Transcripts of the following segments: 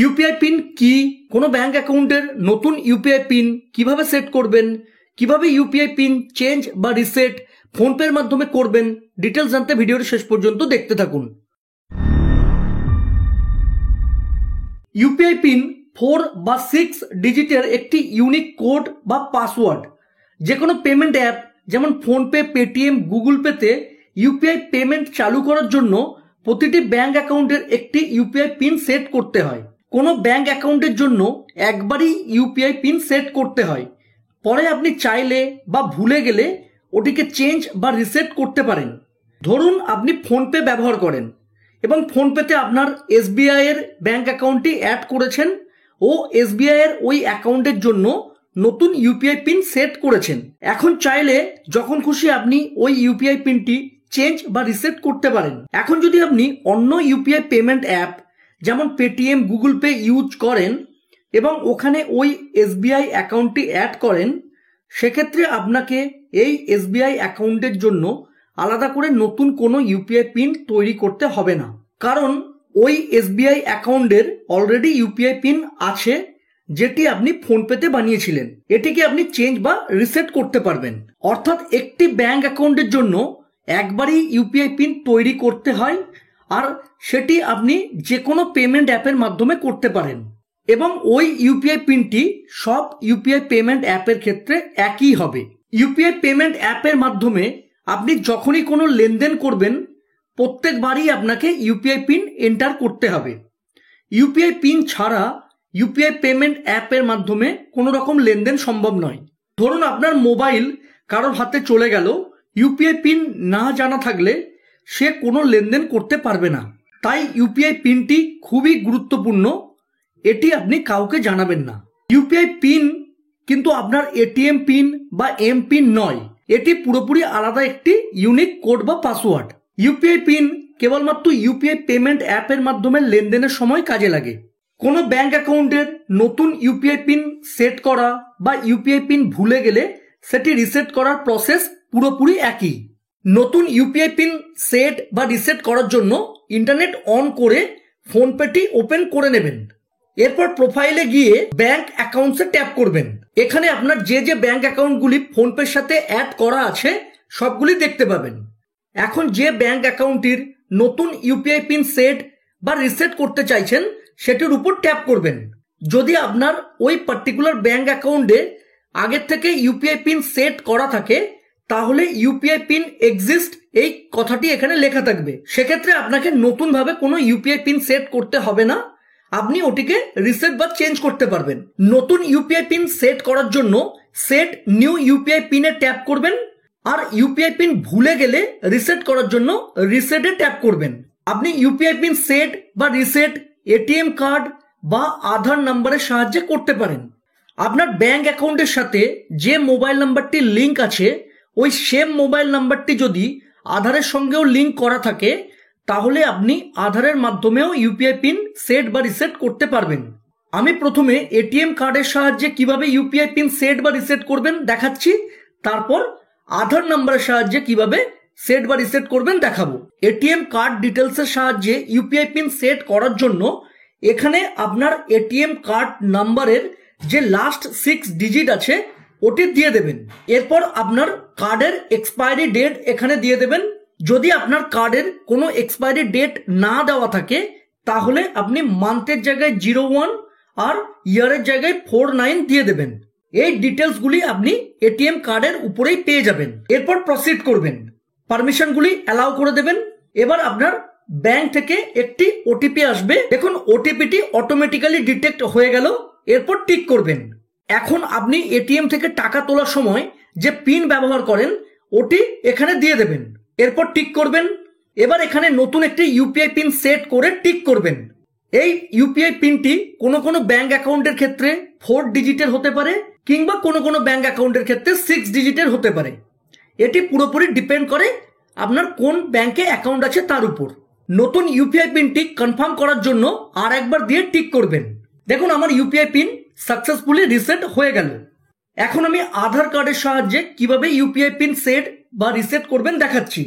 UPI pin কি, কোনো bank অ্যাকাউন্টের নতুন ইউপিআই পিন কিভাবে সেট করবেন, কিভাবে ইউপিআই পিন চেঞ্জ বা রিসেট ফোনপের মাধ্যমে করবেন, ডিটেলস জানতে ভিডিওর শেষ পর্যন্ত দেখতে থাকুন। ইউপিআই পিন 4 বা 6 ডিজিটের একটি ইউনিক কোড বা পাসওয়ার্ড। যে কোনো পেমেন্ট অ্যাপ যেমন ফোনপে, পেটিএম, গুগল পেতে ইউপিআই পেমেন্ট চালু করার জন্য প্রতিটি ব্যাংক অ্যাকাউন্টের একটি ইউপিআই পিন সেট করতে হয়। কোনো ব্যাংক অ্যাকাউন্টের জন্য একবারই ইউপিআই পিন সেট করতে হয়, পরে আপনি চাইলে বা ভুলে গেলে ওটিকে চেঞ্জ বা রিসেট করতে পারেন। ধরুন আপনি ফোনপে ব্যবহার করেন এবং ফোনপেতে আপনার এসবিআই এর ব্যাংক অ্যাকাউন্টটি অ্যাড করেছেন ও এসবিআই এর ওই অ্যাকাউন্টের জন্য নতুন ইউপিআই পিন সেট করেছেন। এখন চাইলে যখন খুশি আপনি ওই ইউপিআই পিনটি চেঞ্জ বা রিসেট করতে পারেন। এখন যদি আপনি অন্য ইউপিআই পেমেন্ট অ্যাপ যেমন পেটিএম, গুগল পে ইউজ করেন এবং ওখানে ওই এসবিআই অ্যাকাউন্টটি অ্যাড করেন, সেক্ষেত্রে আপনাকে এই এসবিআই অ্যাকাউন্টের জন্য আলাদা করে নতুন কোনো ইউপিআই পিন তৈরি করতে হবে না, কারণ ওই এসবিআই অ্যাকাউন্টের অলরেডি ইউপিআই পিন আছে যেটি আপনি ফোনপেতে বানিয়েছিলেন। এটিকে আপনি চেঞ্জ বা রিসেট করতে পারবেন। অর্থাৎ একটি ব্যাংক অ্যাকাউন্টের জন্য একবারই ইউপিআই পিন তৈরি করতে হয়, আর সেটি আপনি যে কোনো পেমেন্ট অ্যাপের মাধ্যমে করতে পারেন এবং ওই ইউপিআই পিনটি সব ইউপিআই পেমেন্ট অ্যাপের ক্ষেত্রে একই হবে। ইউপিআই পেমেন্ট অ্যাপের মাধ্যমে আপনি যখনই কোনো লেনদেন করবেন প্রত্যেকবারই আপনাকে ইউপিআই পিন এন্টার করতে হবে। ইউপিআই পিন ছাড়া ইউপিআই পেমেন্ট অ্যাপের মাধ্যমে কোনো রকম লেনদেন সম্ভব নয়। ধরুন আপনার মোবাইল কারোর হাতে চলে গেল, ইউপিআই পিন না জানা থাকলে সে কোনো লেনদেন করতে পারবে না। তাই ইউপিআই পিনটি খুবই গুরুত্বপূর্ণ, এটি আপনি কাউকে জানাবেন না। ইউপিআই পিন কিন্তু আপনার এটিএম পিন বা এম পিন নয়, এটি পুরোপুরি আলাদা একটি ইউনিক কোড বা পাসওয়ার্ড। ইউপিআই পিন কেবলমাত্র ইউপিআই পেমেন্ট অ্যাপের মাধ্যমে লেনদেনের সময় কাজে লাগে। কোনো ব্যাংক অ্যাকাউন্টের নতুন ইউপিআই পিন সেট করা বা ইউপিআই পিন ভুলে গেলে সেটি রিসেট করার প্রসেস পুরোপুরি একই। নতুন ইউপিআই পিন সেট বা রিসেট করার জন্য ইন্টারনেট অন করে ফোনপেটি ওপেন করে নেবেন। এরপর প্রোফাইলে গিয়ে ব্যাংক অ্যাকাউন্টসে ট্যাপ করবেন। এখানে আপনার যে যে ব্যাংক অ্যাকাউন্টগুলি ফোনপের সাথে অ্যাড করা আছে সবগুলি দেখতে পাবেন। এখন যে ব্যাংক অ্যাকাউন্টটির নতুন ইউপিআই পিন সেট বা রিসেট করতে চাইছেন সেটির উপর ট্যাপ করবেন। যদি আপনার ওই পার্টিকুলার ব্যাংক অ্যাকাউন্টে আগের থেকে ইউপিআই পিন সেট করা থাকে তাহলে ইউপিআই পিন এক্সিস্ট এই কথাটি এখানে লেখা থাকবে। সেক্ষেত্রে আপনাকে নতুনভাবে কোনো ইউপিআই পিন সেট করতে হবে না, আপনি ওটিকে রিসেট বা চেঞ্জ করতে পারবেন। নতুন ইউপিআই পিন সেট করার জন্য সেট নিউ ইউপিআই পিনে ট্যাপ করবেন, আর ইউপিআই পিন ভুলে গেলে রিসেট করার জন্য রিসেটে ট্যাপ করবেন। আপনি ইউপিআই পিন সেট বা রিসেট এটিএম কার্ড বা আধার নাম্বারের সাহায্যে করতে পারেন। আপনার ব্যাংক অ্যাকাউন্টের সাথে যে মোবাইল নাম্বারটি লিঙ্ক আছে ওই সেম মোবাইল নাম্বারটি যদি আধারের সঙ্গেও লিঙ্ক করা থাকে তাহলে আপনি আধারের মাধ্যমেও ইউপিআই পিন সেট বা রিসেট করতে পারবেন। আমি প্রথমে এটিএম কার্ডের সাহায্যে কিভাবে ইউপিআই পিন সেট বা রিসেট করবেন দেখাচ্ছি, তারপর আধার নাম্বারের সাহায্যে কিভাবে সেট বা রিসেট করবেন দেখাবো। এটিএম কার্ড ডিটেলসের সাহায্যে ইউপিআই পিন সেট করার জন্য এখানে আপনার এটিএম কার্ড নাম্বারের যে লাস্ট 6 ডিজিট আছে ওটি দিয়ে দেবেন। এরপর আপনার কার্ডের এক্সপায়ারি ডেট এখানে দিয়ে দেবেন। যদি আপনার কার্ডের কোনো এক্সপায়ারি ডেট না দেওয়া থাকে তাহলে আপনি মান্থের জায়গায় 01 আর ইয়ারের জায়গায় 49 দিয়ে দেবেন। এই ডিটেলসগুলি আপনি এটিএম কার্ডের উপরেই পেয়ে যাবেন। এরপর প্রসিড করবেন, পারমিশনগুলি অ্যালাউ করে দেবেন। এবার আপনার ব্যাংক থেকে একটি ওটিপি আসবে। দেখুন ওটিপিটি অটোমেটিক্যালি ডিটেক্ট হয়ে গেল। এরপর টিক করবেন। এখন আপনি এটিএম থেকে টাকা তোলার সময় যে পিন ব্যবহার করেন ওটি এখানে দিয়ে দেবেন। এরপর টিক করবেন। এবার এখানে নতুন একটি ইউপিআই পিন সেট করে টিক করবেন। এই ইউপিআই পিনটি কোনো কোনো ব্যাংক অ্যাকাউন্টের ক্ষেত্রে 4 ডিজিটের হতে পারে কিংবা কোনো কোনো ব্যাংক অ্যাকাউন্টের ক্ষেত্রে 6 ডিজিটের হতে পারে। এটি পুরোপুরি ডিপেন্ড করে আপনার কোন ব্যাংকে অ্যাকাউন্ট আছে তার উপর। নতুন ইউপিআই পিনটি কনফার্ম করার জন্য আর একবার দিয়ে টিক করবেন। দেখুন আমার ইউপিআই পিন সাকসেসফুলি রিসেট হয়ে গেল। এখন আমি আধার কার্ডের সাহায্যে কিভাবে ইউপিআই পিন সেট বা রিসেট করবেন দেখাচ্ছি।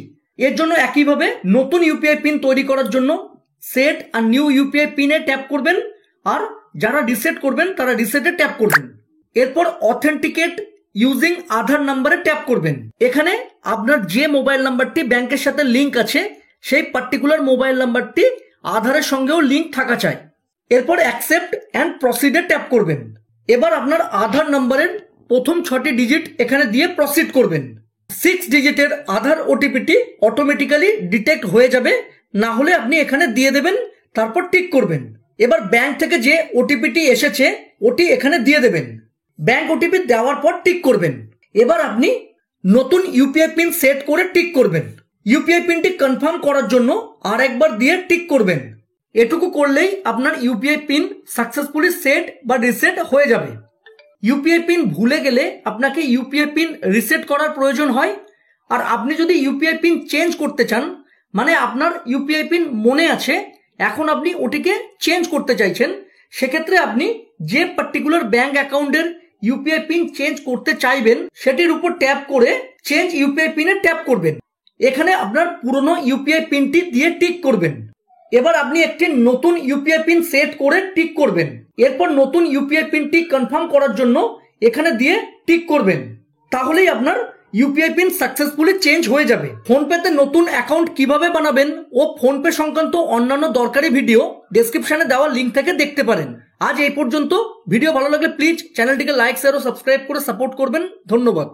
এর জন্য একইভাবে নতুন ইউপিআই পিন তৈরি করার জন্য সেট আর নিউ ইউপিআই পিনে ট্যাপ করবেন আর যারা রিসেট করবেন তারা রিসেটে ট্যাপ করবেন। এরপর অথেন্টিকেট ইউজিং আধার নাম্বারে ট্যাপ করবেন। এখানে আপনার যে মোবাইল নাম্বারটি ব্যাংকের সাথে লিঙ্ক আছে সেই পার্টিকুলার মোবাইল নাম্বারটি আধারের সঙ্গেও লিঙ্ক থাকা চাই। এরপর অ্যাকসেপ্ট অ্যান্ড প্রসিডে ট্যাপ করবেন। এবার আপনার আধার নাম্বারের প্রথম 6টি ডিজিট এখানে দিয়ে প্রসিড করবেন। 6 ডিজিটের আধার ওটিপিটি অটোমেটিক্যালি ডিটেক্ট হয়ে যাবে, না হলে আপনি এখানে দিয়ে দেবেন, তারপর টিক করবেন। এবার ব্যাংক থেকে যে ওটিপিটি এসেছে ওটি এখানে দিয়ে দেবেন। ব্যাংক ওটিপি দেওয়ার পর টিক করবেন। এবার আপনি নতুন ইউপিআই পিন সেট করে টিক করবেন। ইউপিআই পিনটি কনফার্ম করার জন্য আর একবার দিয়ে টিক করবেন। এটুকু করলেই আপনার ইউপিআই পিন সাকসেসফুলি সেট বা রিসেট হয়ে যাবে। ইউপিআই পিন ভুলে গেলে আপনাকে ইউপিআই পিন রিসেট করার প্রয়োজন হয়। আর আপনি যদি ইউপিআই পিন চেঞ্জ করতে চান, মানে আপনার ইউপিআই পিন মনে আছে, এখন আপনি ওটিকে চেঞ্জ করতে চাইছেন, সেক্ষেত্রে আপনি যে পার্টিকুলার ব্যাংক অ্যাকাউন্টের ইউপিআই পিন চেঞ্জ করতে চাইবেন সেটির উপর ট্যাপ করে চেঞ্জ ইউপিআই পিনে ট্যাপ করবেন। এখানে আপনার পুরনো ইউপিআই পিনটি দিয়ে টিক করবেন। এবার আপনি একটি নতুন ইউপিআই পিন সেট করে টিক করবেন। এরপর নতুন ইউপিআই পিনটি কনফার্ম করার জন্য এখানে দিয়ে টিক করবেন। তাহলেই আপনার ইউপিআই পিন সাকসেসফুলি চেঞ্জ হয়ে যাবে। ফোনপেতে নতুন অ্যাকাউন্ট কিভাবে বানাবেন ও ফোনপে সংক্রান্ত অন্যান্য দরকারি ভিডিও ডেসক্রিপশনে দেওয়া লিঙ্ক থেকে দেখতে পারেন। আজ এই পর্যন্ত। ভিডিও ভালো লাগলে প্লিজ চ্যানেলটিকে লাইক, শেয়ার ও সাবস্ক্রাইব করে সাপোর্ট করবেন। ধন্যবাদ।